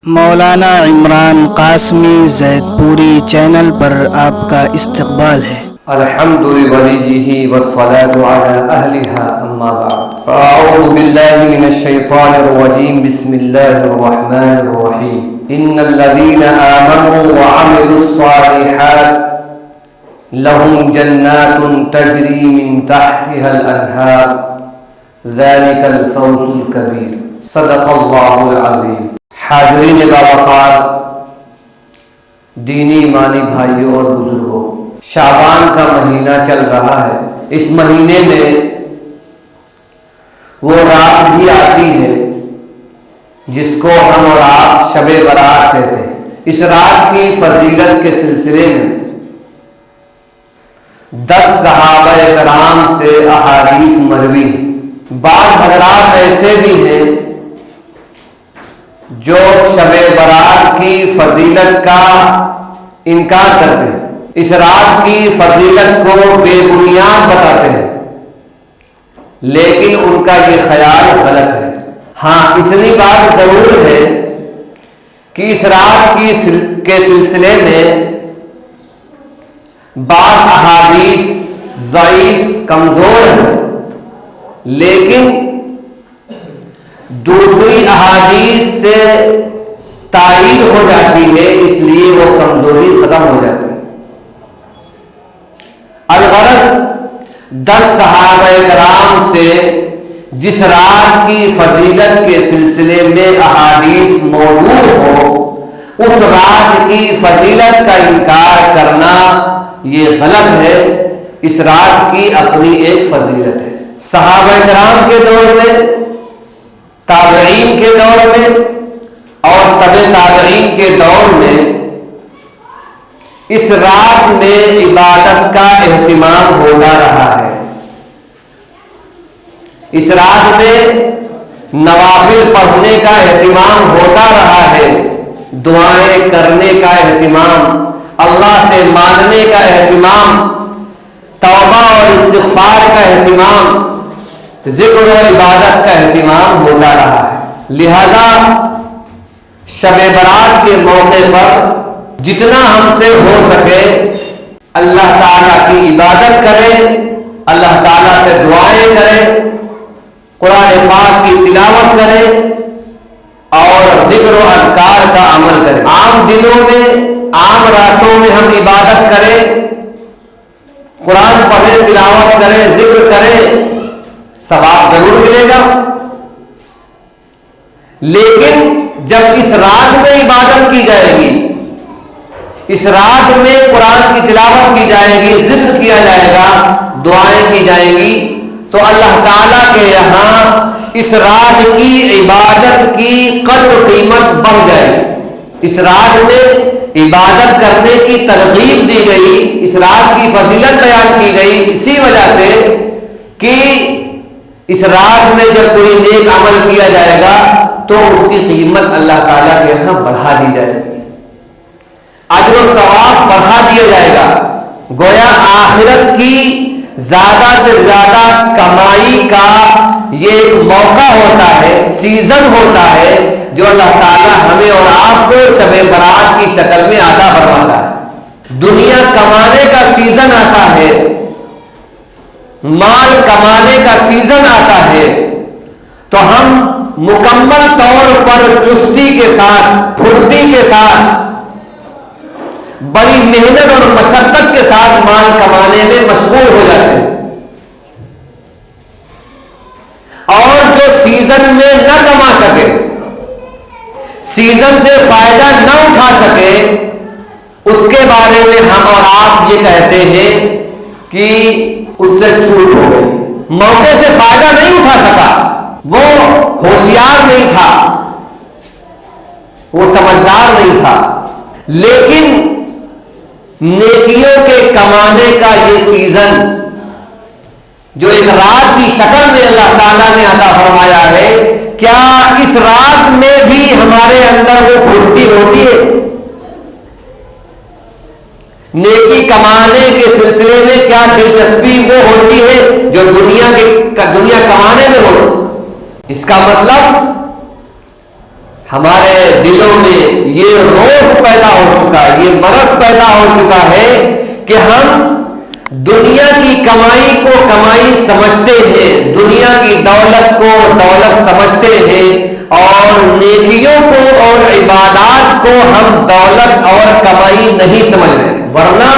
مولانا عمران قاسمی زید پوری چینل پر آپ کا استقبال ہے۔ الحمد لوليه والصلاة على أهلها أما بعد فأعوذ بالله من الشيطان الرجيم بسم الله الرحمن الرحيم إن الذين آمنوا وعملوا الصالحات لهم جنات تجري من تحتها الأنهار ذلك الفوز الكبير صدق الله العظيم۔ حاضرین باوقار دینی ایمانی بھائیوں اور بزرگوں، شعبان کا مہینہ چل رہا ہے۔ اس مہینے میں وہ رات بھی آتی ہے جس کو ہم اور آپ شب برات کہتے ہیں۔ اس رات کی فضیلت کے سلسلے میں 10 صحابہ کرام سے احادیث مروی ہیں۔ بعض حضرات ایسے بھی ہیں جو شب برات کی فضیلت کا انکار کرتے ہیں، اس رات کی فضیلت کو بے بنیاد بتاتے ہیں، لیکن ان کا یہ خیال غلط ہے۔ ہاں، اتنی بات ضرور ہے کہ اس رات کے سلسلے میں بعض احادیث ضعیف کمزور ہیں، لیکن دوسری احادیث سے تائید ہو جاتی ہے، اس لیے وہ کمزوری ختم ہو جاتی ہے۔ الغرض 10 صحابہ کرام سے جس رات کی فضیلت کے سلسلے میں احادیث موجود ہو، اس رات کی فضیلت کا انکار کرنا یہ غلط ہے۔ اس رات کی اپنی ایک فضیلت ہے۔ صحابہ کرام کے دور میں، تابعین کے دور میں اور تبع تابعین کے دور میں اس رات میں عبادت کا اہتمام ہوتا رہا ہے۔ اس رات میں نوافل پڑھنے کا اہتمام ہوتا رہا ہے، دعائیں کرنے کا اہتمام، اللہ سے مانگنے کا اہتمام، توبہ اور استغفار کا اہتمام، ذکر و عبادت کا اہتمام ہوتا رہا ہے۔ لہذا شب برات کے موقع پر جتنا ہم سے ہو سکے اللہ تعالیٰ کی عبادت کریں، اللہ تعالیٰ سے دعائیں کریں، قرآن پاک کی تلاوت کریں اور ذکر و اذکار کا عمل کریں۔ عام دنوں میں، عام راتوں میں ہم عبادت کریں، قرآن پڑھیں، تلاوت کریں، ذکر کریں، ثواب ضرور ملے گا، لیکن جب اس رات میں عبادت کی جائے گی، اس رات میں قرآن کی تلاوت کی جائے گی، ذکر کیا جائے گا، دعائیں کی جائیں گی، تو اللہ تعالیٰ کے یہاں اس رات کی عبادت کی قدر قیمت بڑھ جائے گی۔ اس رات میں عبادت کرنے کی ترغیب دی گئی، اس رات کی فضیلت بیان کی گئی، اسی وجہ سے کہ اس رات میں جب کوئی نیک عمل کیا جائے گا تو اس کی قیمت اللہ تعالیٰ کے یہاں بڑھا دی جائے گی، اجر و ثواب بڑھا دیا جائے گا۔ گویا آخرت کی زیادہ سے زیادہ کمائی کا یہ ایک موقع ہوتا ہے، سیزن ہوتا ہے، جو اللہ تعالیٰ ہمیں اور آپ کو شب برات کی شکل میں عطا فرماتا ہے۔ دنیا کمانے کا سیزن آتا ہے، مال کمانے کا سیزن آتا ہے، تو ہم مکمل طور پر چستی کے ساتھ، پھرتی کے ساتھ، بڑی محنت اور مشقت کے ساتھ مال کمانے میں مشغول ہو جاتے ہیں، اور جو سیزن میں نہ کما سکے، سیزن سے فائدہ نہ اٹھا سکے، اس کے بارے میں ہم اور آپ یہ کہتے ہیں کہ اس سے چوک ہو گئی، موقع سے فائدہ نہیں اٹھا سکا، وہ ہوشیار نہیں تھا، وہ سمجھدار نہیں تھا۔ لیکن نیکیوں کے کمانے کا یہ سیزن جو ایک رات کی شکل میں اللہ تعالیٰ نے عطا فرمایا ہے، کیا اس رات میں بھی ہمارے اندر وہ پھرتی ہوتی ہے؟ نیکی کمانے کے سلسلے میں کیا دلچسپی وہ ہوتی ہے جو دنیا کمانے میں ہو؟ اس کا مطلب ہمارے دلوں میں یہ مرض پیدا ہو چکا ہے کہ ہم دنیا کی کمائی کو کمائی سمجھتے ہیں، دنیا کی دولت کو دولت سمجھتے ہیں، اور نیکیوں کو اور عبادات کو ہم دولت اور کمائی نہیں سمجھ رہے، ورنہ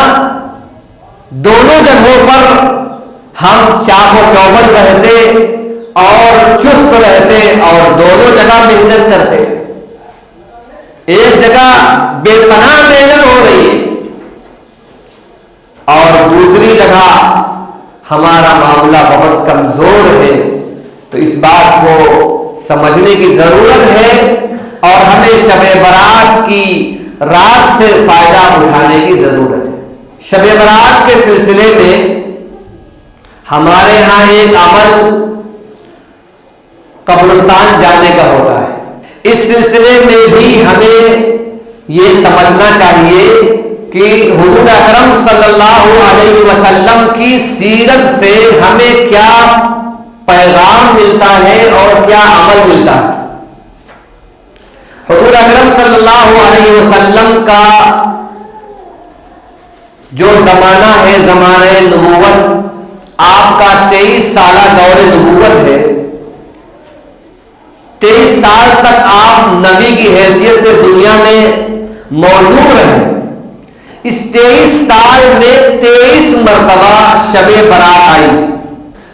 دونوں جگہوں پر ہم چاق و چوبند رہتے اور چست رہتے اور دونوں جگہ محنت کرتے۔ ایک جگہ بے پناہ محنت ہو رہی ہے اور دوسری جگہ ہمارا معاملہ بہت کمزور ہے، تو اس بات کو سمجھنے کی ضرورت ہے اور ہمیں شب برات کی رات سے فائدہ اٹھانے کی ضرورت ہے۔ شب برات کے سلسلے میں ہمارے ہاں ایک عمل قبرستان جانے کا ہوتا ہے۔ اس سلسلے میں بھی ہمیں یہ سمجھنا چاہیے کہ حضور اکرم صلی اللہ علیہ وسلم کی سیرت سے ہمیں کیا پیغام ملتا ہے اور کیا عمل ملتا ہے۔ حضور اکرم صلی اللہ علیہ وسلم کا جو زمانہ ہے زمانہ نبوت، آپ کا 23 سالہ دور نبوت ہے۔ 23 سال تک آپ نبی کی حیثیت سے دنیا میں موجود رہے۔ اس 23 سال میں 23 مرتبہ شب برات آئی،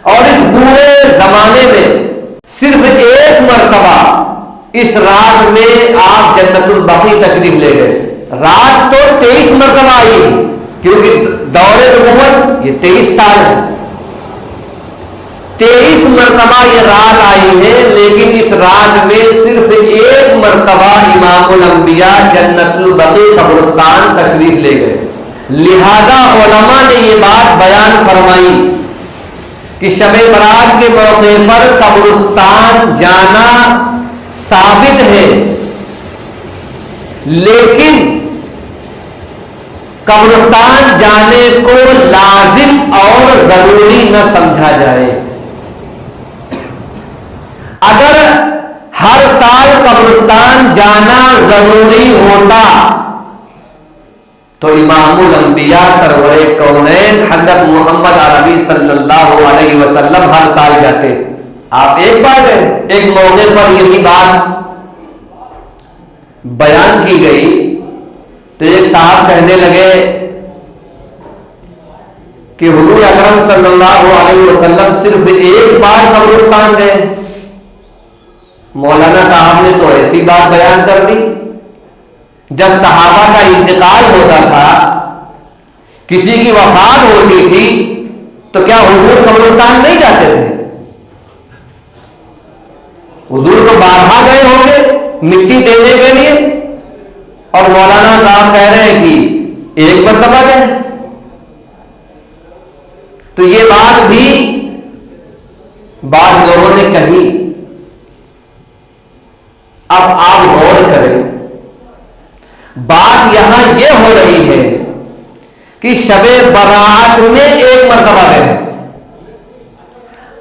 اور اس پورے زمانے میں صرف ایک مرتبہ اس رات میں آپ جنت البقیع تشریف لے گئے۔ رات تو 23 مرتبہ آئی، کیونکہ دور نبوت یہ 23 سال ہے، 23 مرتبہ یہ رات آئی ہے، لیکن اس رات میں صرف ایک مرتبہ امام الانبیاء جنت البقیع قبرستان تشریف لے گئے۔ لہذا علماء نے یہ بات بیان فرمائی کہ شب برات کے موقع پر قبرستان جانا ثابت ہے، لیکن قبرستان جانے کو لازم اور ضروری نہ سمجھا جائے۔ اگر ہر سال قبرستان جانا ضروری ہوتا تو امام الانبیاء سرور کونین حضرت محمد عربی صلی اللہ علیہ وسلم ہر سال جاتے۔ آپ ایک بار گئے، ایک موقع پر یہی بات بیان کی گئی تو ایک صاحب کہنے لگے کہ حضور اکرم صلی اللہ علیہ وسلم صرف ایک بار قبرستان گئے۔ مولانا صاحب نے تو ایسی بات بیان کر دی، جب صحابہ کا انتقال ہوتا تھا، کسی کی وفات ہوتی تھی، تو کیا حضور قبرستان نہیں جاتے تھے؟ حضور تو بارہا گئے ہوں گے مٹی دینے کے لیے، اور مولانا صاحب کہہ رہے ہیں کہ ایک مرتبہ گئے۔ تو یہ بات بھی بعض لوگوں نے کہی۔ اب آپ غور کریں، بات یہاں یہ ہو رہی ہے کہ شب برات میں ایک مرتبہ گئے۔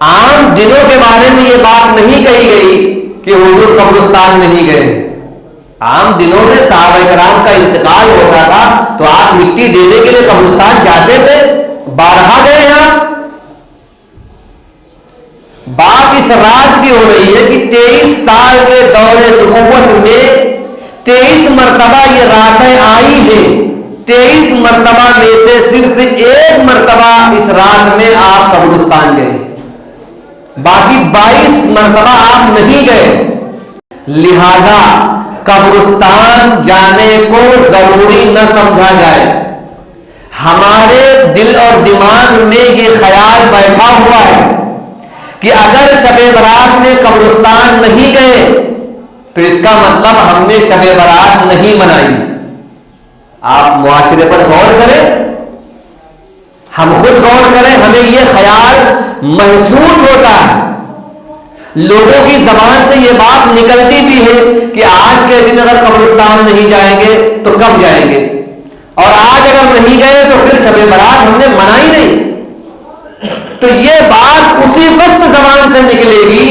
عام دنوں کے بارے میں یہ بات نہیں کہی گئی کہ حضور قبرستان نہیں گئے۔ عام دنوں میں صحابہ کرام کا انتقال ہوتا تھا تو آپ مٹی دینے کے لیے قبرستان جاتے تھے، بارہا گئے ہیں۔ بات اس رات کی ہو رہی ہے کہ 23 سال کے دور نبوت میں 23 مرتبہ یہ راتیں آئی ہیں، 23 مرتبہ میں سے صرف ایک مرتبہ اس رات میں آپ قبرستان گئے، باقی 22 مرتبہ آپ نہیں گئے۔ لہذا قبرستان جانے کو ضروری نہ سمجھا جائے۔ ہمارے دل اور دماغ میں یہ خیال بیٹھا ہوا ہے کہ اگر شب برات میں قبرستان نہیں گئے تو اس کا مطلب ہم نے شب برات نہیں منائی۔ آپ معاشرے پر غور کریں، ہم خود غور کریں، ہمیں یہ خیال محسوس ہوتا ہے، لوگوں کی زبان سے یہ بات نکلتی بھی ہے کہ آج کے دن اگر قبرستان نہیں جائیں گے تو کب جائیں گے، اور آج اگر نہیں گئے تو پھر شب برات ہم نے منائی نہیں۔ تو یہ بات اسی وقت زبان سے نکلے گی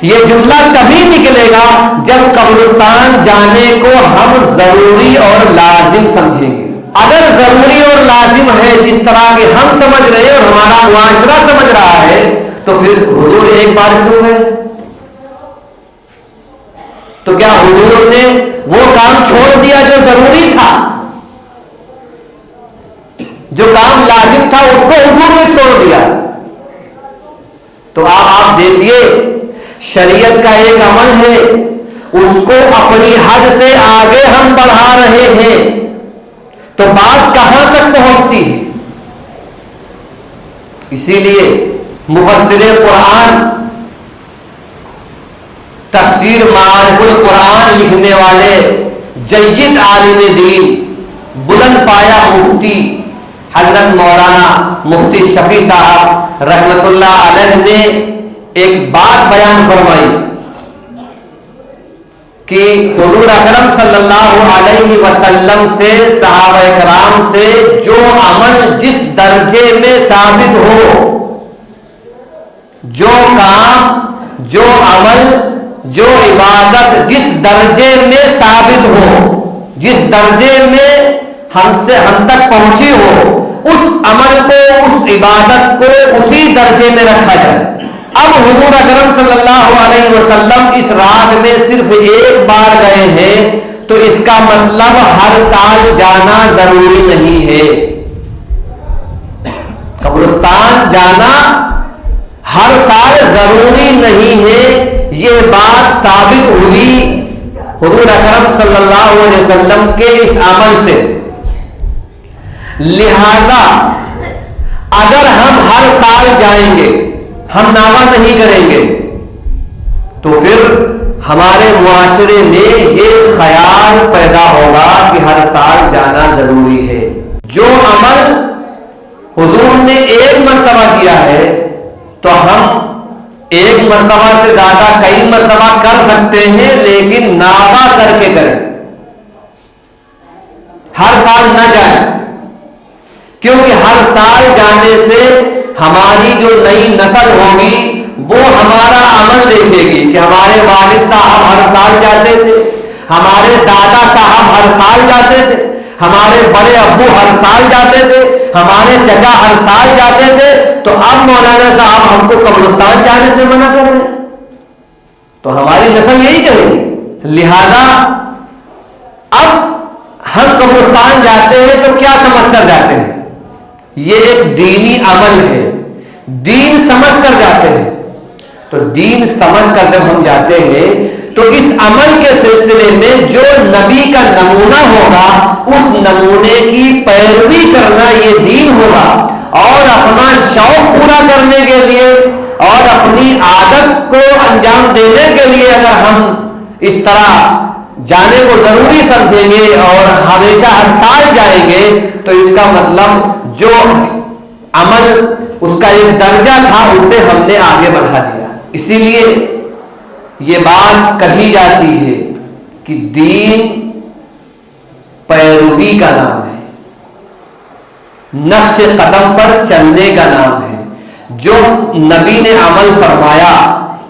یہ جملہ تبھی نکلے گا جب قبرستان جانے کو ہم ضروری اور لازم سمجھیں گے. اگر ضروری اور لازم ہے جس طرح کہ ہم سمجھ رہے ہیں اور ہمارا معاشرہ سمجھ رہا ہے تو پھر حضور ایک بار کیوں گئے؟ تو کیا حضور نے وہ کام چھوڑ دیا جو ضروری تھا؟ جو کام لازم تھا اس کو حضور نے چھوڑ دیا. تو آپ دیکھیے شریعت کا ایک عمل ہے اس کو اپنی حد سے آگے ہم بڑھا رہے ہیں تو بات کہاں تک پہنچتی ہے؟ اسی لیے مفسر قرآن تفسیر معارف القرآن لکھنے والے جید عالم دین بلند پایا مفتی حضرت مولانا مفتی شفیع صاحب رحمت اللہ علیہ نے ایک بات بیان فرمائی کہ حضور اکرم صلی اللہ علیہ وسلم سے صحابہ کرام سے جو عمل جس درجے میں ثابت ہو، جو کام، جو عمل، جو عبادت جس درجے میں ثابت ہو، جس درجے میں ہم تک پہنچی ہو، اس عمل کو، اس عبادت کو اسی درجے میں رکھا جائے. اب حضور اکرم صلی اللہ علیہ وسلم اس رات میں صرف ایک بار گئے ہیں تو اس کا مطلب ہر سال جانا ضروری نہیں ہے. قبرستان جانا ہر سال ضروری نہیں ہے، یہ بات ثابت ہوئی حضور اکرم صلی اللہ علیہ وسلم کے اس عمل سے. لہذا اگر ہم ہر سال جائیں گے، ہم ناوا نہیں کریں گے تو پھر ہمارے معاشرے میں یہ خیال پیدا ہوگا کہ ہر سال جانا ضروری ہے. جو عمل حضور نے ایک مرتبہ کیا ہے تو ہم ایک مرتبہ سے زیادہ کئی مرتبہ کر سکتے ہیں، لیکن ناوا کر کے کریں، ہر سال نہ جائیں. کیونکہ ہر سال جانے سے ہماری جو نئی نسل ہوگی وہ ہمارا عمل دیکھے گی کہ ہمارے والد صاحب ہر سال جاتے تھے، ہمارے دادا صاحب ہر سال جاتے تھے، ہمارے بڑے ابو ہر سال جاتے تھے، ہمارے چچا ہر سال جاتے تھے، تو اب مولانا صاحب ہم کو قبرستان جانے سے منع کر رہے ہیں تو ہماری نسل یہی کہے گی. لہذا اب ہم قبرستان جاتے ہیں تو کیا سمجھ کر جاتے ہیں؟ یہ ایک دینی عمل ہے، دین سمجھ کر جاتے ہیں. تو دین سمجھ کر جب ہم جاتے ہیں تو اس عمل کے سلسلے میں جو نبی کا نمونہ ہوگا اس نمونے کی پیروی کرنا یہ دین ہوگا. اور اپنا شوق پورا کرنے کے لیے اور اپنی عادت کو انجام دینے کے لیے اگر ہم اس طرح جانے کو ضروری سمجھیں گے اور ہمیشہ ہر سال جائیں گے تو اس کا مطلب جو عمل اس کا ایک درجہ تھا اس سے ہم نے آگے بڑھا دیا. اسی لیے یہ بات کہی جاتی ہے کہ دین پیروی کا نام ہے، نقش قدم پر چلنے کا نام ہے. جو نبی نے عمل فرمایا،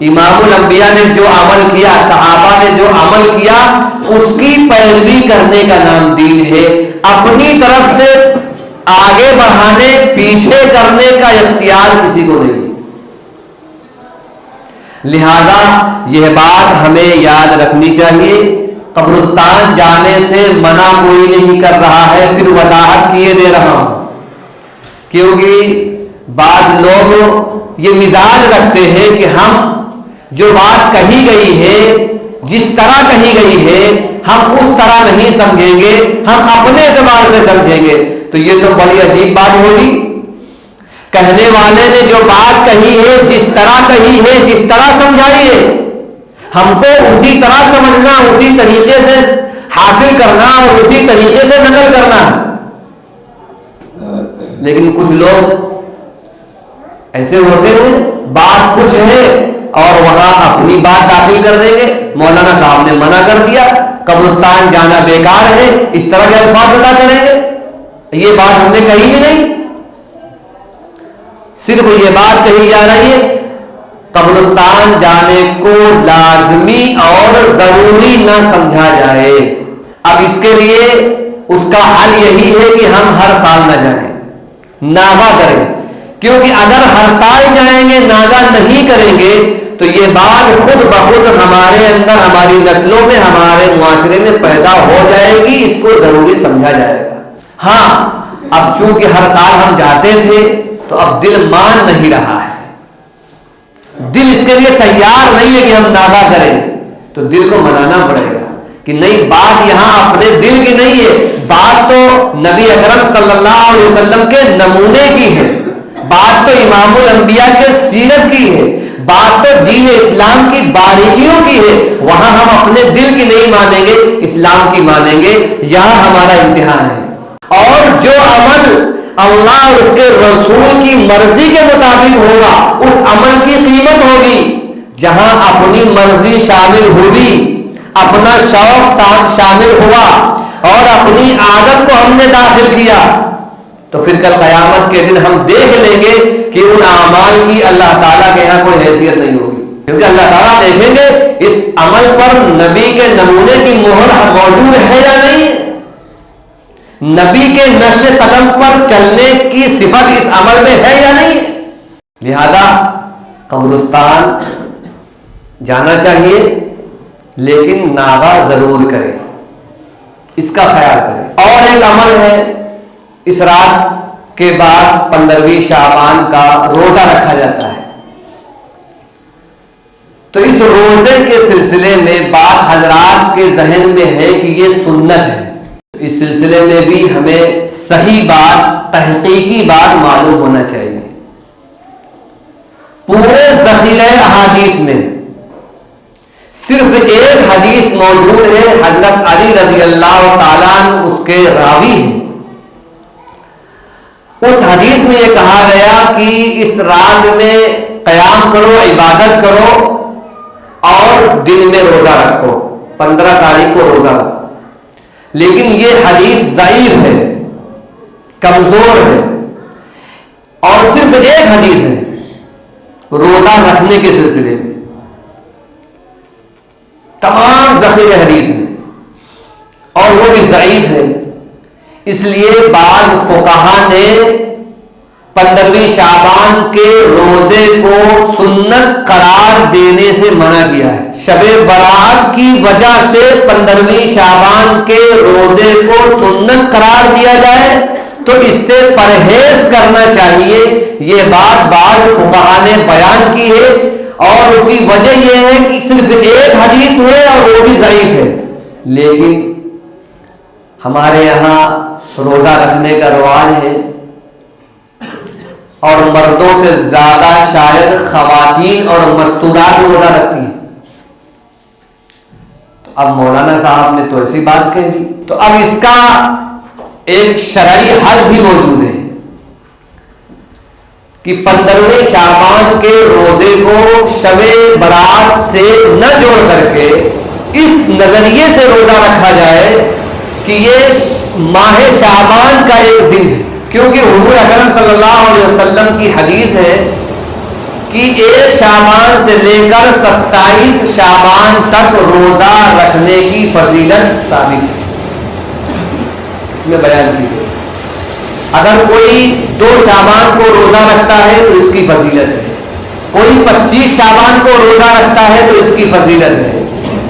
امام الانبیاء نے جو عمل کیا، صحابہ نے جو عمل کیا، اس کی پیروی کرنے کا نام دین ہے. اپنی طرف سے آگے بڑھانے، پیچھے کرنے کا اختیار کسی کو نہیں. لہذا یہ بات ہمیں یاد رکھنی چاہیے. قبرستان جانے سے منع کوئی نہیں کر رہا ہے، پھر وضاحت کیے دے رہا ہوں. کیونکہ بعض لوگ یہ مزاج رکھتے ہیں کہ ہم جو بات کہی گئی ہے، جس طرح کہی گئی ہے، ہم اس طرح نہیں سمجھیں گے، ہم اپنے اعتبار سے سمجھیں گے. تو یہ تو بڑی عجیب بات ہوگی. کہنے والے نے جو بات کہی ہے، جس طرح کہی ہے، جس طرح سمجھائی ہے، ہم کو اسی طرح سمجھنا، اسی طریقے سے حاصل کرنا اور اسی طریقے سے نقل کرنا. لیکن کچھ لوگ ایسے ہوتے ہیں، بات کچھ ہے اور وہاں اپنی بات داخل کر دیں گے. مولانا صاحب نے منع کر دیا، قبرستان جانا بیکار ہے، اس طرح کے الفاظ ادا کریں گے. یہ بات ہم نے کہی بھی نہیں، صرف یہ بات کہی جا رہی ہے قبرستان جانے کو لازمی اور ضروری نہ سمجھا جائے۔ اب اس کے لیے اس کا حل یہی ہے کہ ہم ہر سال نہ جائیں، ناغہ کریں، کیونکہ اگر ہر سال جائیں گے ناغہ نہیں کریں گے تو یہ بات خود بخود ہمارے اندر، ہماری نسلوں میں، ہمارے معاشرے میں پیدا ہو جائے گی، اس کو ضروری سمجھا جائے گا۔ ہاں اب چونکہ ہر سال ہم جاتے تھے تو اب دل مان نہیں رہا ہے، دل اس کے لیے تیار نہیں ہے کہ ہم ناغہ کریں، تو دل کو منانا پڑے گا کہ نہیں، بات یہاں اپنے دل کی نہیں ہے، بات تو نبی اکرم صلی اللہ علیہ وسلم کے نمونے کی ہے، بات تو امام الانبیاء کے سیرت کی ہے، بات تو دین اسلام کی باریکیوں کی ہے۔ وہاں ہم اپنے دل کی نہیں مانیں گے، اسلام کی مانیں گے، یہاں ہمارا امتحان ہے۔ اور جو عمل اللہ اور اس کے رسول کی مرضی کے مطابق ہوگا اس عمل کی قیمت ہوگی۔ جہاں اپنی مرضی شامل ہوئی، اپنا شوق شامل ہوا اور اپنی عادت کو ہم نے داخل کیا، تو پھر کل قیامت کے دن ہم دیکھ لیں گے کہ ان اعمال کی اللہ تعالیٰ کے یہاں کوئی حیثیت نہیں ہوگی، کیونکہ اللہ تعالیٰ دیکھیں گے اس عمل پر نبی کے نمونے کی مہر موجود ہے یا نہیں، نبی کے نقش قدم پر چلنے کی صفت اس عمل میں ہے یا نہیں۔ لہذا قبرستان جانا چاہیے، لیکن ناغہ ضرور کریں، اس کا خیال کریں۔ اور ایک عمل ہے، اس رات کے بعد 15ویں شعبان کا روزہ رکھا جاتا ہے، تو اس روزے کے سلسلے میں بعض حضرات کے ذہن میں ہے کہ یہ سنت ہے، اس سلسلے میں بھی ہمیں صحیح بات، تحقیقی بات معلوم ہونا چاہیے۔ پورے ذخیرہ احادیث میں صرف ایک حدیث موجود ہے، حضرت علی رضی اللہ تعالیٰ عنہ اس کے راوی ہیں، اس حدیث میں یہ کہا گیا کہ اس رات میں قیام کرو، عبادت کرو اور دن میں روزہ رکھو، 15 تاریخ کو روزہ رکھو، لیکن یہ حدیث ضعیف ہے، کمزور ہے، اور صرف ایک حدیث ہے روزہ رکھنے کے سلسلے میں، تمام ذخیرہ حدیث میں، اور وہ بھی ضعیف ہے۔ اس لیے بعض فقہا نے 15ویں شعبان کے روزے کو سنت قرار دینے سے منع کیا ہے۔ شب برات کی وجہ سے 15ویں شعبان کے روزے کو سنت قرار دیا جائے تو اس سے پرہیز کرنا چاہیے، یہ بات بعض فقہا نے بیان کی ہے، اور اس کی وجہ یہ ہے کہ صرف ایک حدیث ہے اور وہ بھی ضعیف ہے، لیکن ہمارے یہاں روزہ رکھنے کا رواج ہے، اور مردوں سے زیادہ شاید خواتین اور مستورات روزہ رکھتی ہیں، تو اب مولانا صاحب نے تو ایسی بات کہہ دی، تو اب اس کا ایک شرعی حل بھی موجود ہے کہ 15ویں شعبان کے روزے کو شب برات سے نہ جوڑ کر کے اس نظریے سے روزہ رکھا جائے کہ یہ ماہ شعبان کا ایک دن ہے، کیونکہ حضور اکرم صلی اللہ علیہ وسلم کی حدیث ہے کہ 1 شعبان سے لے کر 27 شعبان تک روزہ رکھنے کی فضیلت ثابت ہے، اس میں بیان کی گئی۔ اگر کوئی 2 شعبان کو روزہ رکھتا ہے تو اس کی فضیلت ہے، کوئی 25 شعبان کو روزہ رکھتا ہے تو اس کی فضیلت ہے،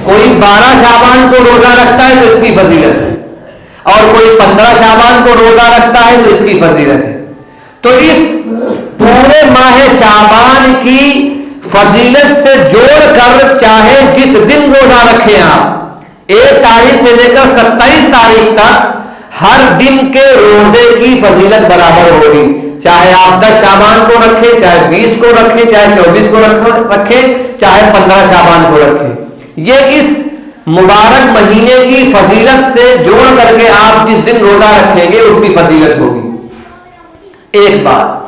کوئی 12 شعبان کو روزہ رکھتا ہے تو اس کی فضیلت ہے، اور کوئی 15 شعبان کو روزہ رکھتا ہے تو اس کی فضیلت ہے۔ تو اس پورے ماہ شعبان کی فضیلت سے جوڑ کر چاہے جس دن روزہ رکھیں آپ، 1 تاریخ سے لے کر 27 تاریخ تک ہر دن کے روزے کی فضیلت برابر ہوگی، چاہے آپ 10 شعبان کو رکھیں، چاہے 20 کو رکھیں، چاہے 24 کو رکھیں، چاہے 15 شعبان کو رکھیں، یہ اس مبارک مہینے کی فضیلت سے جوڑ کر کے آپ جس دن روزہ رکھیں گے اس کی فضیلت ہوگی، ایک بات۔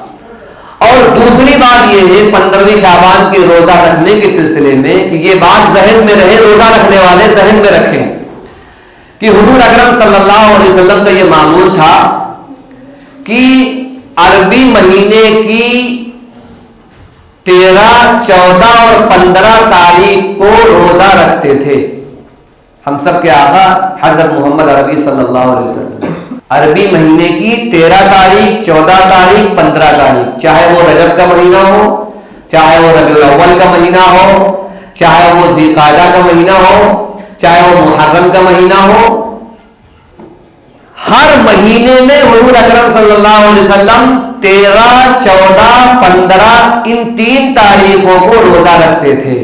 اور دوسری بات یہ ہے 15ویں شعبان کے روزہ رکھنے کے سلسلے میں کہ یہ بات ذہن میں رہے، روزہ رکھنے والے ذہن میں رکھیں کہ حضور اکرم صلی اللہ علیہ وسلم کا یہ معمول تھا کہ عربی مہینے کی 13, 14 اور 15 تاریخ کو روزہ رکھتے تھے ہم سب کے آقا حضرت محمد عربی صلی اللہ علیہ وسلم. عربی مہینے کی 13 تاریخ، 14 تاریخ، 15 تاریخ، چاہے وہ رجب کا مہینہ ہو، چاہے وہ ربیع الاول کا مہینہ ہو، چاہے وہ ذی القعدہ کا مہینہ ہو، چاہے وہ محرم کا مہینہ ہو، ہر مہینے میں حضور اکرم صلی اللہ علیہ وسلم 13، 14، 15 ان 3 تاریخوں کو روزہ رکھتے تھے.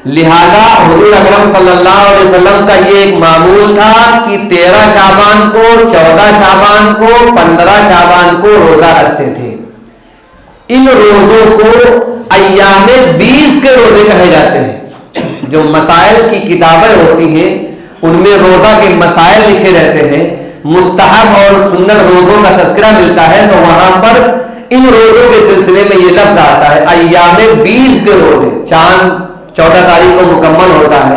لہذا حضور اکرم صلی اللہ علیہ وسلم کا یہ ایک معمول تھا کہ 13 شعبان کو، 14 شعبان کو، 15 شعبان کو روزہ رکھتے تھے. ان روزوں کو ایام 20 کے روزے کہے جاتے ہیں. جو مسائل کی کتابیں ہوتی ہیں ان میں روزہ کے مسائل لکھے رہتے ہیں، مستحب اور سنت روزوں کا تذکرہ ملتا ہے، تو وہاں پر ان روزوں کے سلسلے میں یہ لفظ آتا ہے ایام 20 کے روزے. چاند 14 تاریخ کو مکمل ہوتا ہے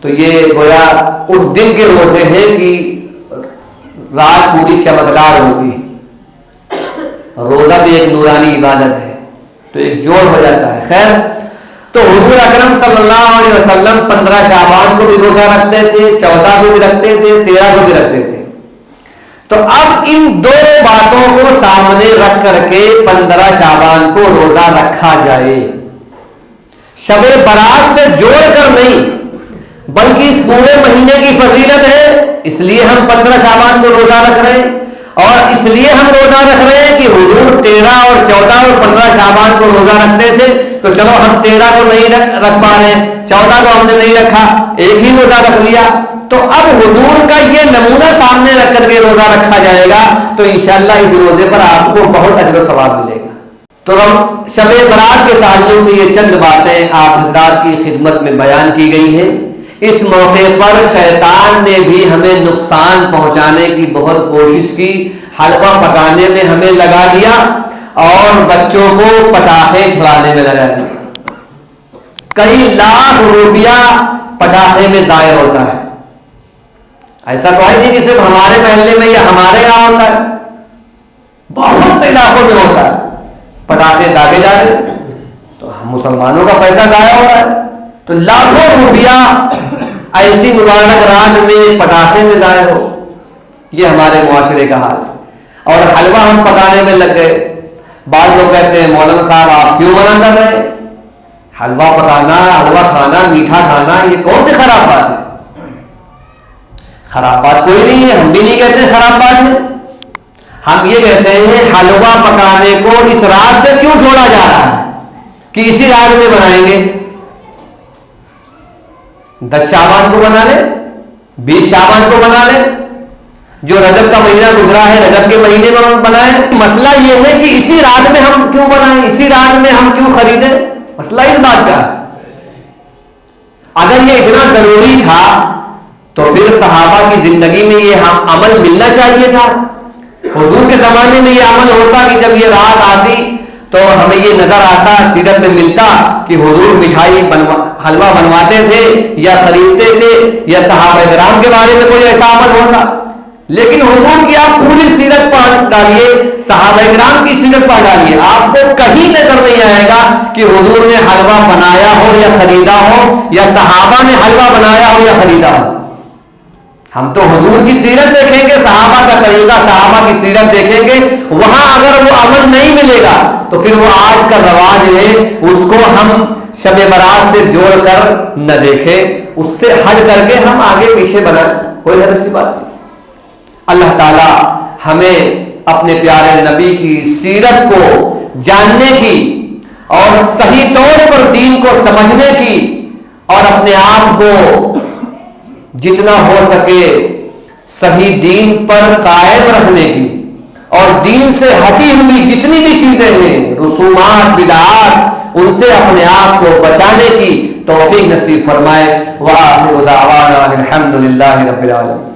تو یہ گویا اس دن کے روزے ہیں کہ رات پوری چمکدار ہوتی ہے. روزہ بھی ایک نورانی عبادت ہے تو ایک جوڑ ہو جاتا ہے. خیر، تو حضور اکرم صلی اللہ علیہ وسلم 15 شعبان کو بھی روزہ رکھتے تھے، 14 کو بھی رکھتے تھے، 13 کو بھی رکھتے تھے. تو اب ان 2 باتوں کو سامنے رکھ کر کے 15 شعبان کو روزہ رکھا جائے. شب برات سے جوڑ کر نہیں بلکہ اس پورے مہینے کی فضیلت ہے، اس لیے ہم 15 شعبان کو روزہ رکھ رہے ہیں. اور اس لیے ہم روزہ رکھ رہے ہیں کہ حضور 13 اور 14 اور 15 شعبان کو روزہ رکھتے تھے، تو چلو ہم 13 کو نہیں رکھ پا رہے ہیں، 14 کو ہم نے نہیں رکھا، ایک ہی روزہ رکھ لیا. تو اب حضور کا یہ نمونہ سامنے رکھ کر کے روزہ رکھا جائے گا تو انشاءاللہ اس روزے پر آپ کو بہت اجر و ثواب ملے گا. تو شب برات کے تعلق سے یہ چند باتیں آپ حضرات کی خدمت میں بیان کی گئی ہیں. اس موقع پر شیطان نے بھی ہمیں نقصان پہنچانے کی بہت کوشش کی، حلوہ پکانے میں ہمیں لگا دیا اور بچوں کو پٹاخے چھڑانے میں لگا دیا. کئی لاکھ روپیہ پٹاخے میں ضائع ہوتا ہے. ایسا تو ہے نہیں کہ صرف ہمارے محلے میں یا ہمارے یہاں ہوتا ہے، بہت سے علاقوں میں ہوتا ہے. پٹاخے داغے جا رہے تو ہم مسلمانوں کا پیسہ ضائع ہو رہا ہے. تو لاکھوں روپیہ ایسی مبارک رات میں پٹاخے میں ضائع ہو، یہ ہمارے معاشرے کا حال ہے. اور حلوہ ہم پکانے میں لگ گئے. بعض لوگ کہتے ہیں مولانا صاحب آپ کیوں منع کر رہے ہیں؟ حلوہ پکانا، حلوہ کھانا، میٹھا کھانا یہ کون سی خراب بات ہے؟ خراب بات کوئی نہیں ہے، ہم بھی نہیں کہتے خراب بات ہے. ہم یہ کہتے ہیں حلوہ پکانے کو اس رات سے کیوں جوڑا جا رہا ہے کہ اسی رات میں بنائیں گے. 10 شعبان کو بنا لیں، 20 شعبان کو بنا لیں، جو رجب کا مہینہ گزرا ہے رجب کے مہینے میں ہم بنائیں. مسئلہ یہ ہے کہ اسی رات میں ہم کیوں بنائیں، اسی رات میں ہم کیوں خریدیں؟ مسئلہ اس بات کا. اگر یہ اتنا ضروری تھا تو پھر صحابہ کی زندگی میں یہ عمل ملنا چاہیے تھا. حضور کے زمانے میں یہ عمل ہوتا کہ جب یہ رات آتی تو ہمیں یہ نظر آتا، سیرت میں ملتا کہ حضور مٹھائی حلوہ بنواتے تھے یا خریدتے تھے یا صحابہ کرام کے بارے میں کوئی ایسا عمل ہوتا. لیکن حضور کی آپ پوری سیرت پڑھ ڈالیے، صحابہ کرام کی سیرت پڑھ ڈالیے، آپ کو کہیں نظر نہیں آئے گا کہ حضور نے حلوہ بنایا ہو یا خریدا ہو یا صحابہ نے حلوہ بنایا ہو یا خریدا ہو. ہم تو حضور کی سیرت دیکھیں گے، صحابہ کا طریقہ، صحابہ کی سیرت دیکھیں گے. وہاں اگر وہ عمل نہیں ملے گا تو پھر وہ آج کا رواج ہے اس کو ہم شب برات سے جوڑ کر نہ دیکھیں، اس سے ہٹ کر کے ہم آگے پیچھے بنائیں، کوئی حرج کی بات نہیں. اللہ تعالی ہمیں اپنے پیارے نبی کی سیرت کو جاننے کی اور صحیح طور پر دین کو سمجھنے کی اور اپنے آپ کو جتنا ہو سکے صحیح دین پر قائم رکھنے کی اور دین سے ہٹی ہوئی جتنی بھی چیزیں ہیں، رسومات، بدعات، ان سے اپنے آپ کو بچانے کی توفیق نصیب فرمائے. وآخر دعوانا الحمد للہ رب العالمین.